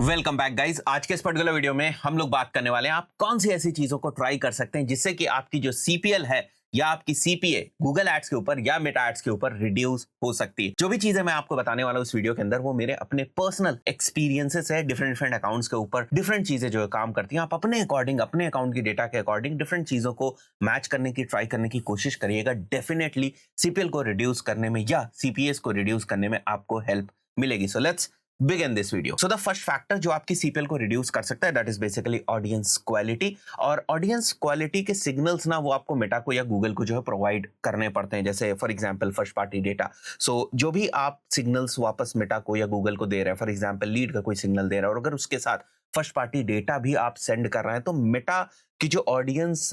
Welcome back guys. आज के इस पर्टिकुलर वीडियो में हम लोग बात करने वाले हैं आप कौन सी ऐसी चीजों को ट्राई कर सकते हैं जिससे कि आपकी जो सीपीएल है या आपकी सीपीए गूगल एड्स के ऊपर या मेटा एड्स के ऊपर रिड्यूस हो सकती है। जो भी चीजें मैं आपको बताने वाला हूं इस वीडियो के अंदर वो मेरे अपने पर्सनल एक्सपीरियंसेस है। डिफरेंट डिफरेंट अकाउंट्स के ऊपर डिफरेंट चीजें जो है काम करती हैं। आप अपने अकॉर्डिंग अपने अकाउंट की डेटा के अकॉर्डिंग डिफरेंट चीजों को मैच करने की ट्राई करने की कोशिश करिएगा। डेफिनेटली सीपीएल को रिड्यूस करने में या सीपीएस को रिड्यूस करने में आपको हेल्प मिलेगी। So let's begin this video. So the first factor जो आपकी CPL को रिड्यूस कर सकता है that is basically audience quality। और audience quality के सिग्नल्स ना वो आपको मेटा को या गूगल को जो है प्रोवाइड करने पड़ते हैं। जैसे for example first party data. So जो भी आप सिग्नल्स वापस मेटा को या गूगल को दे रहे हैं, फॉर एग्जांपल लीड का कोई सिग्नल दे रहा है और अगर उसके साथ फर्स्ट पार्टी डेटा भी आप सेंड कर रहे हैं तो मेटा की जो ऑडियंस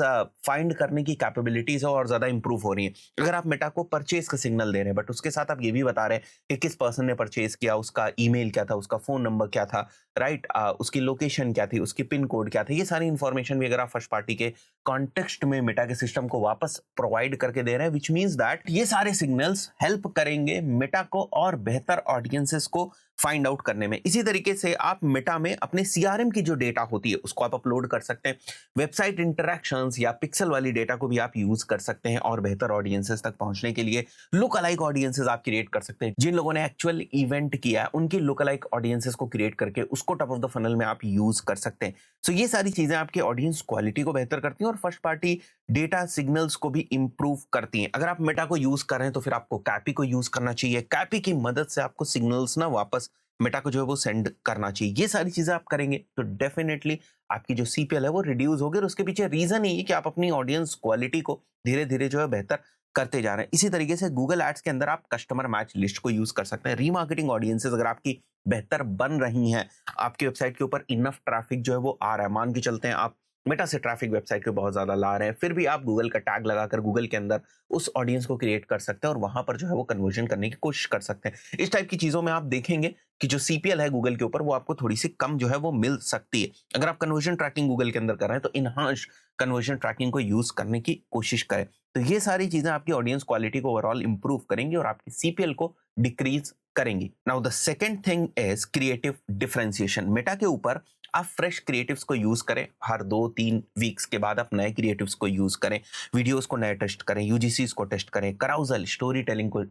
फाइंड करने की कैपेबिलिटीज है और ज्यादा इंप्रूव हो रही है। अगर आप मेटा को परचेज का सिग्नल दे रहे हैं बट उसके साथ आप ये भी बता रहे हैं कि किस पर्सन ने परचेज किया, उसका ईमेल क्या था, उसका फोन नंबर क्या था, राइट, उसकी लोकेशन क्या थी, उसकी पिन कोड क्या था, ये सारी इंफॉर्मेशन भी अगर आप फर्स्ट पार्टी के कॉन्टेक्स्ट में मेटा के सिस्टम को वापस प्रोवाइड करके दे रहे हैं, विच मीन्स दैट ये सारे सिग्नल्स हेल्प करेंगे मेटा को और बेहतर ऑडियंसेस को फाइंड आउट करने में। इसी तरीके से आप मेटा में अपने सीआरएम की जो डेटा होती है उसको आप अपलोड कर सकते हैं। वेबसाइट इंटरैक्शंस या पिक्सल वाली डेटा को भी आप यूज कर सकते हैं और बेहतर ऑडियंसेस तक पहुंचने के लिए लुक अलाइक ऑडियंसेस आप क्रिएट कर सकते हैं। जिन लोगों ने एक्चुअल इवेंट किया है उनकी लुक अलाइक ऑडियंसेस को क्रिएट करके उसको टॉप ऑफ द फनल में आप यूज कर सकते हैं। सो ये सारी चीजें आपके ऑडियंस क्वालिटी को बेहतर करती हैं और फर्स्ट पार्टी डेटा सिग्नल्स को भी इंप्रूव करती हैं। अगर आप मेटा को यूज कर रहे हैं तो फिर आपको कैपी को यूज करना चाहिए। कैपी की मदद से आपको सिग्नल्स ना वापस मेटा को जो है वो सेंड करना चाहिए। ये सारी चीजें आप करेंगे तो डेफिनेटली आपकी जो सीपीएल है वो रिड्यूस होगी और उसके पीछे रीजन ही है कि आप अपनी ऑडियंस क्वालिटी को धीरे धीरे जो है बेहतर करते जा रहे हैं। इसी तरीके से गूगल एड्स के अंदर आप कस्टमर मैच लिस्ट को यूज कर सकते हैं। रीमार्केटिंग ऑडियंसेस अगर आपकी बेहतर बन रही हैं, आपकी वेबसाइट के ऊपर इनफ ट्रैफिक जो है वो आ रहा है, मान के चलते हैं आप मेटा से ट्रैफिक वेबसाइट पे बहुत ज्यादा ला रहे हैं, फिर भी आप गूगल का टैग लगाकर गूगल के अंदर उस ऑडियंस को क्रिएट कर सकते हैं और वहां पर जो है वो कन्वर्जन करने की कोशिश कर सकते हैं। इस टाइप की चीजों में आप देखेंगे कि जो सीपीएल है गूगल के ऊपर वो आपको थोड़ी सी कम जो है वो मिल सकती है। अगर आप कन्वर्जन ट्रैकिंग गूगल के अंदर कर रहे हैं तो इनहांस कन्वर्जन ट्रैकिंग को यूज करने की कोशिश करें। तो ये सारी चीजें आपकी ऑडियंस क्वालिटी को ओवरऑल इंप्रूव करेंगी और आपकी सीपीएल को डिक्रीज करेंगी। Now the second thing is creative differentiation. Meta के ऊपर आप फ्रेश क्रिएटिव्स को यूज करें। हर 2-3 वीक्स के बाद आप नए क्रिएटिव्स को यूज करें। वीडियोस को नए टेस्ट करें, यूजीसीज को टेस्ट करें, कराउजल स्टोरी टेलिंग को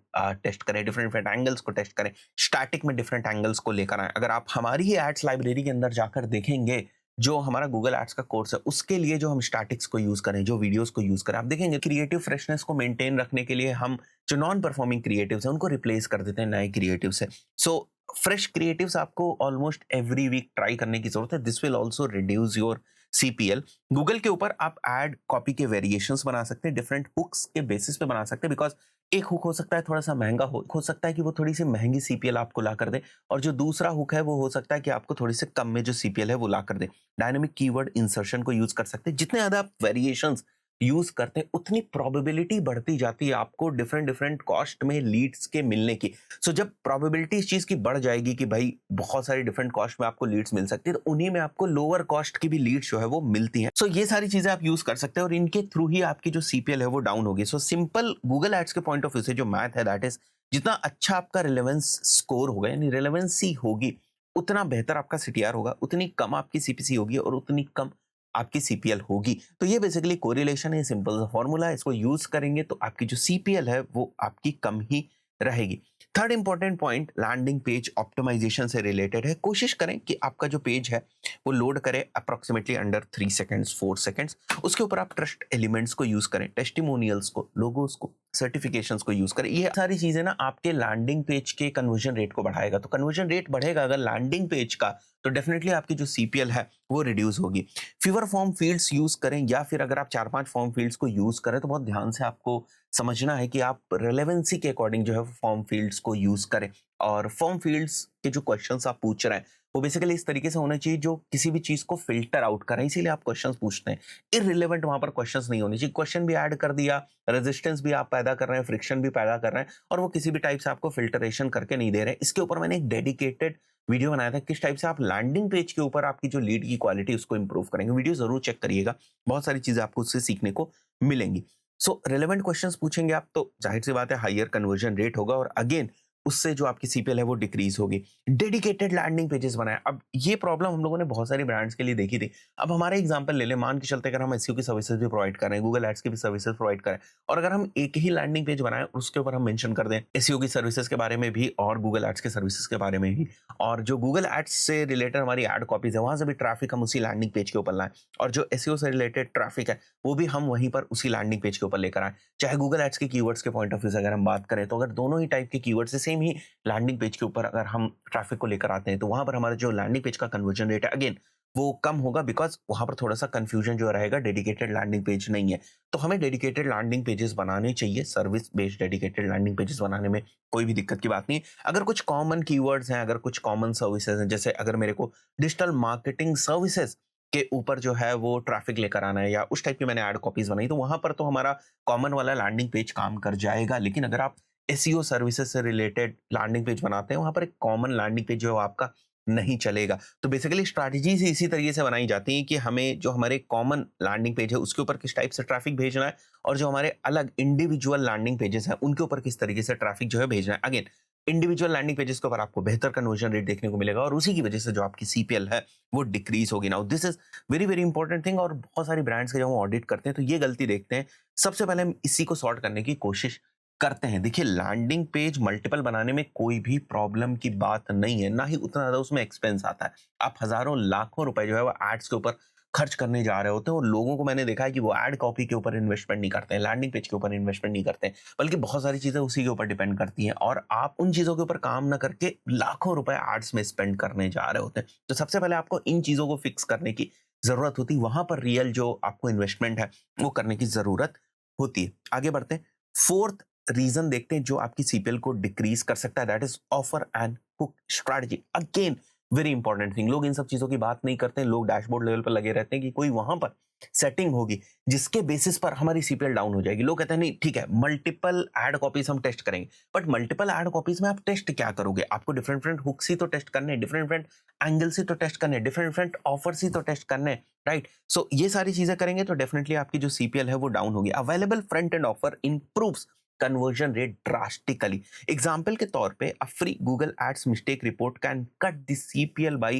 टेस्ट करें, डिफरेंट डिफरेंट एंगल्स को टेस्ट करें, स्टैटिक में डिफरेंट एंगल्स को लेकर आए। अगर आप हमारी ही एड्स लाइब्रेरी के अंदर जाकर देखेंगे, जो हमारा गूगल एड्स का कोर्स है उसके लिए जो हम स्टैटिक्स को यूज करें, जो वीडियोस को यूज करें, आप देखेंगे क्रिएटिव फ्रेशनेस को मेंटेन रखने के लिए हम जो नॉन परफॉर्मिंग क्रिएटिव्स हैं उनको रिप्लेस कर देते हैं नए क्रिएटिव से। सो फ्रेश क्रिएटिव्स आपको ऑलमोस्ट एवरी वीक ट्राई करने की जरूरत है। This will also reduce your CPL. Google के ऊपर आप एड कॉपी के वेरिएशंस बना सकते हैं, डिफरेंट हुक्स के बेसिस पे बना सकते हैं। बिकॉज एक हुक हो सकता है थोड़ा सा महंगा हो सकता है कि वो थोड़ी सी महंगी सीपीएल आपको ला कर दे, और जो दूसरा हुक है वो हो सकता है कि आपको थोड़ी से कम में जो सीपीएल है वो ला कर दे। डायनामिक कीवर्ड इंसर्शन को यूज कर सकते हैं। जितने ज्यादा आप वेरिएशंस यूज करते हैं उतनी प्रोबेबिलिटी बढ़ती जाती है आपको डिफरेंट डिफरेंट कॉस्ट में लीड्स के मिलने की। सो जब प्रोबेबिलिटी इस चीज की बढ़ जाएगी कि भाई बहुत सारी डिफरेंट कॉस्ट में आपको लीड्स मिल सकती है, तो उन्हीं में आपको लोअर कॉस्ट की भी लीड्स जो है वो मिलती हैं। सो ये सारी चीजें आप यूज कर सकते हैं और इनके थ्रू ही आपकी जो सीपीएल है वो डाउन होगी। सो सिंपल गूगल एड्स के पॉइंट ऑफ व्यू से जो मैथ है दैट इज, जितना अच्छा आपका रिलेवेंस स्कोर होगा यानी रिलेवेंसी होगी, उतना बेहतर आपका सीटीआर होगा, उतनी कम आपकी सीपीसी होगी और उतनी कम आपकी सीपीएल होगी। तो ये बेसिकली कोरिलेशन है, सिंपल सा फॉर्मूला है। इसको यूज करेंगे तो आपकी जो सीपीएल है वो आपकी कम ही रहेगी। Third important point landing page optimisation से रिलेटेड है। कोशिश करें कि आपका जो पेज है वो लोड करे अप्रोक्सीमेटली अंडर 3 सेकेंड्स 4 सेकेंड्स। उसके ऊपर आप ट्रस्ट एलिमेंट्स को यूज करें, टेस्टिमोनियल्स को, लोगोस को, सर्टिफिकेशंस को यूज करें। ये सारी चीजें ना आपके लैंडिंग पेज के कन्वर्जन रेट को बढ़ाएगा। तो कन्वर्जन रेट बढ़ेगा अगर लैंडिंग पेज का, तो डेफिनेटली आपकी जो सीपीएल है वो रिड्यूस होगी। फीवर फॉर्म फील्ड्स यूज करें या फिर अगर आप 4-5 फॉर्म फील्ड्स को यूज करें तो बहुत ध्यान से आपको समझना है कि आप रेलेवेंसी के अकॉर्डिंग जो है फॉर्म फील्ड्स को यूज करें। और फॉर्म फील्ड्स के जो क्वेश्चंस आप पूछ रहे हैं वो बेसिकली इस तरीके से होने चाहिए जो किसी भी चीज को फिल्टर आउट करें, इसीलिए आप क्वेश्चंस पूछते हैं। इररिलेवेंट वहां पर क्वेश्चंस नहीं होने चाहिए। क्वेश्चन भी ऐड कर दिया, रेजिस्टेंस भी आप पैदा कर रहे हैं, फ्रिक्शन भी पैदा कर रहे हैं, और वो किसी भी टाइप से आपको फिल्टरेशन करके नहीं दे रहे हैं। इसके ऊपर मैंने एक डेडिकेटेड वीडियो बनाया था किस टाइप से आप लैंडिंग पेज के ऊपर आपकी जो लीड की क्वालिटी उसको इंप्रूव करेंगे। वीडियो जरूर चेक करिएगा, बहुत सारी चीजें आपको उससे सीखने को मिलेंगी। सो रिलेवेंट क्वेश्चंस पूछेंगे आप तो जाहिर सी बात है हायर कन्वर्जन रेट होगा। और अगेन उससे जो आपकी सीपीएल है वो डिक्रीज होगी। डेडिकेटेड लैंडिंग पेजेस बनाए, अब ये प्रॉब्लम हम लोगों ने बहुत सारी ब्रांड्स के लिए देखी थी। अब हमारा एग्जांपल ले लें, मान के चलते अगर हम एसईओ की सर्विसेज भी प्रोवाइड कर रहे हैं, गूगल एड्स की भी सर्विसेज प्रोवाइड करें, और अगर हम एक ही लैंडिंग पेज बनाएं उसके ऊपर हम मेंशन कर दें एसईओ की सर्विसेज के बारे में भी और गूगल एड्स के सर्विसेज के बारे में भी, और जो गूगल एड्स से रिलेटेड हमारी एड कॉपीज है वहां से भी ट्रैफिक हम उसी लैंडिंग पेज के ऊपर लाएं, और जो एसईओ से रिलेटेड ट्रैफिक है वो भी हम वहीं पर उसी लैंडिंग पेज के ऊपर लेकर आए। चाहे गूगल एड्स के कीवर्ड्स के पॉइंट ऑफ व्यू से अगर हम बात करें, तो अगर दोनों ही टाइप के कीवर्ड से सेम ही लैंडिंग पेज के ऊपर अगर हम ट्रैफिक को लेकर आते हैं, तो वहां पर हमारा जो लैंडिंग पेज का कन्वर्जन रेट है अगेन वो कम होगा, बिकॉज वहां पर थोड़ा सा कंफ्यूजन जो रहेगा, डेडिकेटेड लैंडिंग पेज नहीं है। तो हमें डेडिकेटेड लैंडिंग पेजेस बनाने चाहिए, service based dedicated landing pages बनाने में कोई भी दिक्कत की बात नहीं। अगर कुछ कॉमन कीवर्ड्स हैं, अगर कुछ कॉमन सर्विसेज हैं, जैसे अगर मेरे को डिजिटल मार्केटिंग सर्विसेज के ऊपर जो है वो ट्रैफिक लेकर आना है, या उस टाइप की मैंने ऐड कॉपीज बनाई, तो वहां पर तो हमारा कॉमन वाला लैंडिंग पेज काम कर जाएगा। लेकिन अगर आप एसईओ सर्विसेज से रिलेटेड लैंडिंग पेज बनाते हैं, वहां पर एक कॉमन लैंडिंग पेज जो है वो आपका नहीं चलेगा। तो बेसिकली स्ट्रैटेजी से इसी तरीके से बनाई जाती है कि हमें जो हमारे कॉमन लैंडिंग पेज है उसके ऊपर किस टाइप से ट्रैफिक भेजना है, और जो हमारे अलग इंडिविजुअल लैंडिंग पेजेस हैं उनके ऊपर किस तरीके से ट्रैफिक जो है भेजना है। अगेन, इंडिविजुअल लैंडिंग पेजेस के ऊपर आपको बेहतर कन्वर्जन रेट देखने को मिलेगा, और उसी की वजह से जो आपकी सीपीएल है वो डिक्रीज होगी। Now this is very very important thing, और बहुत सारी ब्रांड्स के जब हम ऑडिट करते हैं तो ये गलती देखते हैं। सबसे पहले हम इसी को सॉर्ट करने की कोशिश करते हैं। देखिए, लैंडिंग पेज मल्टीपल बनाने में कोई भी प्रॉब्लम की बात नहीं है, ना ही उतना ज्यादा उसमें एक्सपेंस आता है। आप हजारों लाखों रुपए जो है वो एड्स के ऊपर खर्च करने जा रहे होते हैं, और लोगों को मैंने देखा है कि वो एड कॉपी के ऊपर इन्वेस्टमेंट नहीं करते हैं, लैंडिंग पेज के ऊपर इन्वेस्टमेंट नहीं करते हैं, बल्कि बहुत सारी चीजें उसी के ऊपर डिपेंड करती हैं, और आप उन चीजों के ऊपर काम ना करके लाखों रुपए एड्स में स्पेंड करने जा रहे होते हैं। तो सबसे पहले आपको इन चीजों को फिक्स करने की जरूरत होती है, वहां पर रियल जो आपको इन्वेस्टमेंट है वो करने की जरूरत होती है। आगे बढ़ते हैं, फोर्थ रीजन देखते हैं जो आपकी सीपीएल को डिक्रीज कर सकता है, that is offer and hook strategy. Again, very important thing, लोग इन सब चीजों की बात नहीं करते हैं, लोग डैशबोर्ड लेवल पर लगे रहते हैं कि कोई वहां पर सेटिंग होगी जिसके बेसिस पर हमारी सीपीएल डाउन हो जाएगी। लोग कहते हैं नहीं ठीक है, मल्टीपल एड कॉपीज हम टेस्ट करेंगे, बट मल्टीपल एड कॉपीज में आप टेस्ट क्या करोगे? आपको डिफरेंट डिफरेंट हुक्स ही तो टेस्ट करने, डिफरेंट डिफरेंट एंगल्स ही तो टेस्ट करने, डिफरेंट डिफरेंट ऑफर्स ही तो टेस्ट करने, राइट? सो ये सारी चीजें करेंगे तो डेफिनेटली आपकी जो सीपीएल है वो डाउन होगी। Available front end offer improves conversion rate drastically. Example के तौर पे a free Google Ads mistake report can cut the CPL by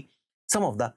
some of the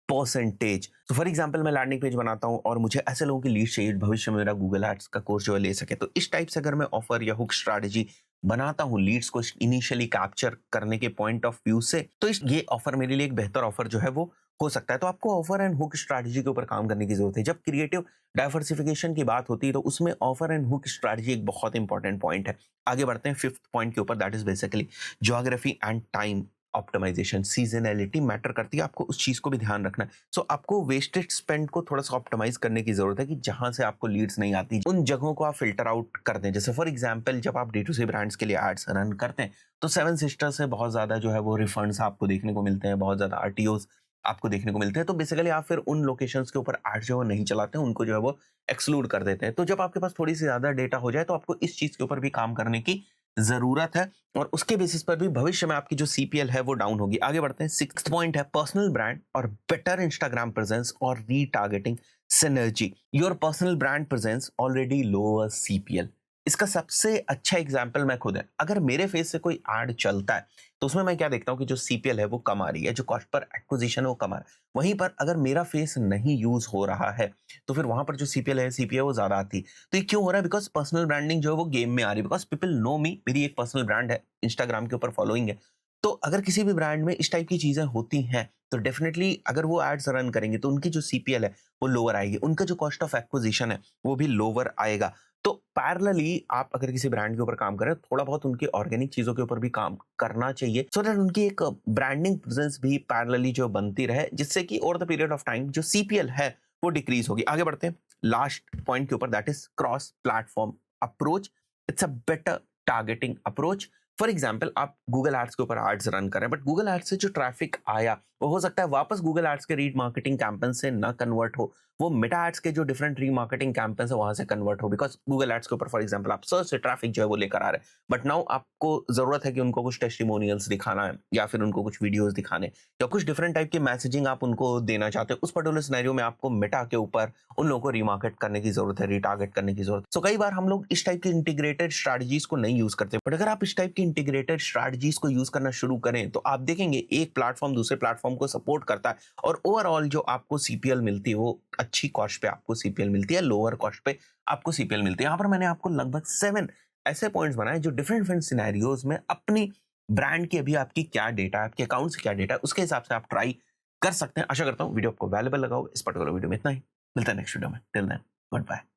percentage. तो फॉर एग्जाम्पल मैं लैंडिंग पेज बनाता हूँ और मुझे ऐसे लोगों की लीड चाहिए भविष्य में मेरा गूगल एड्स का कोर्स जो है ले सके, तो इस टाइप से अगर मैं ऑफर या हुक स्ट्रैटेजी बनाता हूँ लीड्स को इनिशियली कैप्चर करने के पॉइंट ऑफ व्यू से, तो ये ऑफर मेरे लिए एक बेहतर ऑफर जो है वो हो सकता है। तो आपको ऑफर एंड हुक स्ट्रैटेजी के ऊपर काम करने की जरूरत है। जब क्रिएटिव डाइवर्सिफिकेशन की बात होती है तो उसमें ऑफर एंड हुक स्ट्रैटेजी एक बहुत इंपॉर्टेंट पॉइंट है। आगे बढ़ते हैं फिफ्थ पॉइंट के ऊपर, that is basically geography and time optimisation. Seasonality matter करती है, आपको उस चीज को भी ध्यान रखना है। सो आपको वेस्टेड स्पेंड को थोड़ा सा ऑप्टिमाइज करने की जरूरत है कि जहां से आपको लीड्स नहीं आती उन जगहों को आप फिल्टर आउट कर दें। जैसे फॉर एग्जांपल जब आप D2C ब्रांड्स के लिए एड्स रन करते हैं तो सेवन सिस्टर्स से बहुत ज्यादा जो है वो रिफंड्स आपको देखने को मिलते हैं, बहुत ज्यादा आरटीओस आपको देखने को मिलते हैं। तो बेसिकली आप फिर उन लोकेशंस के ऊपर एड जो है नहीं चलाते हैं, उनको जो है वो एक्सक्लूड कर देते हैं। तो जब आपके पास थोड़ी सी ज्यादा डेटा हो जाए तो आपको इस चीज के ऊपर भी काम करने की जरूरत है, और उसके बेसिस पर भी भविष्य में आपकी जो सीपीएल है वो डाउन होगी। आगे बढ़ते हैं, सिक्स्थ पॉइंट है पर्सनल ब्रांड और बेटर इंस्टाग्राम प्रेजेंस और retargeting synergy. Your personal brand presence already lower CPL. इसका सबसे अच्छा एग्जाम्पल मैं खुद है। अगर मेरे फेस से कोई एड चलता है तो उसमें मैं क्या देखता हूँ कि जो सीपीएल है वो कम आ रही है, जो कॉस्ट पर एक्विजिशन है वो कम आ रहा है। वहीं पर अगर मेरा फेस नहीं यूज हो रहा है तो फिर वहां पर जो सीपीएल है सीपीए वो ज्यादा आती है। तो ये क्यों हो रहा है? बिकॉज पर्सनल ब्रांडिंग जो है वो गेम में आ रही है, बिकॉज पीपल नो मी, मेरी एक पर्सनल ब्रांड है, इंस्टाग्राम के ऊपर फॉलोइंग है। तो अगर किसी भी ब्रांड में इस टाइप की चीजें होती हैं तो डेफिनेटली अगर वो एड्स रन करेंगे तो उनकी जो सीपीएल है वो लोअर आएगी, उनका जो कॉस्ट ऑफ एक्विजिशन है वो भी लोअर आएगा। तो पैरेलली आप अगर किसी ब्रांड के ऊपर काम करें, थोड़ा बहुत उनके ऑर्गेनिक चीजों के ऊपर भी काम करना चाहिए, सो दैट उनकी एक ब्रांडिंग प्रेजेंस भी पैरेलली जो बनती रहे, जिससे कि over the period of time जो सीपीएल है वो डिक्रीज होगी। आगे बढ़ते हैं लास्ट पॉइंट के ऊपर, that is cross platform approach. It's a better targeting approach. For example आप गूगल एड्स के ऊपर एड्स रन करें, बट गूगल एड्स से जो ट्रैफिक आया वो हो सकता है वापस गूगल एड्स के रीमार्केटिंग कैंपेन से ना कन्वर्ट हो, वो मेटा एड्स के जो डिफरेंट रीमार्केटिंग कैंपेन्स है वहां से कन्वर्ट हो, बिकॉज गूगल एड्स के ऊपर फॉर एग्जांपल आप सर्च से ट्रैफिक जो है वो लेकर आ रहे हैं, बट नाउ आपको जरूरत है कि उनको कुछ टेस्टिमोनियल्स दिखाना है या फिर उनको कुछ वीडियोस दिखाने या कुछ डिफरेंट टाइप की मैसेजिंग आप उनको देना चाहते हो। उस पर्टिकुलर सिनेरियो में आपको मेटा के ऊपर उन लोगों को रीमार्केट करने की जरूरत है, रिटारगेट करने की जरूरत है। सो कई बार हम लोग इस टाइप की इंटीग्रेटेड स्ट्रैटेजीज को नहीं यूज करते, बट अगर आप इस टाइप की इंटीग्रेटेड स्ट्रैटेजीज को यूज करना शुरू करें तो आप देखेंगे एक प्लेटफॉर्म दूसरे प्लेटफॉर्म को सपोर्ट करता है और ओवरऑल जो आपको सीपीएल मिलती है वो अच्छी कॉस्ट पे आपको सीपीएल मिलती है, लोअर कॉस्ट पे आपको सीपीएल मिलती है। यहाँ पर मैंने आपको लगभग 7 ऐसे पॉइंट्स बनाए जो डिफरेंट डिफरेंट सिनेरियोज में अपनी ब्रांड की अभी आपकी क्या डेटा है, आपके अकाउंट से क्या डेटा है, उसके हिसाब से आप ट्राई कर सकते हैं। आशा करता हूँ वीडियो आपको वैल्यूएबल लगा हो। इस पर्टिकुलर वीडियो में इतना ही, मिलता है नेक्स्ट वीडियो में। Till then good bye.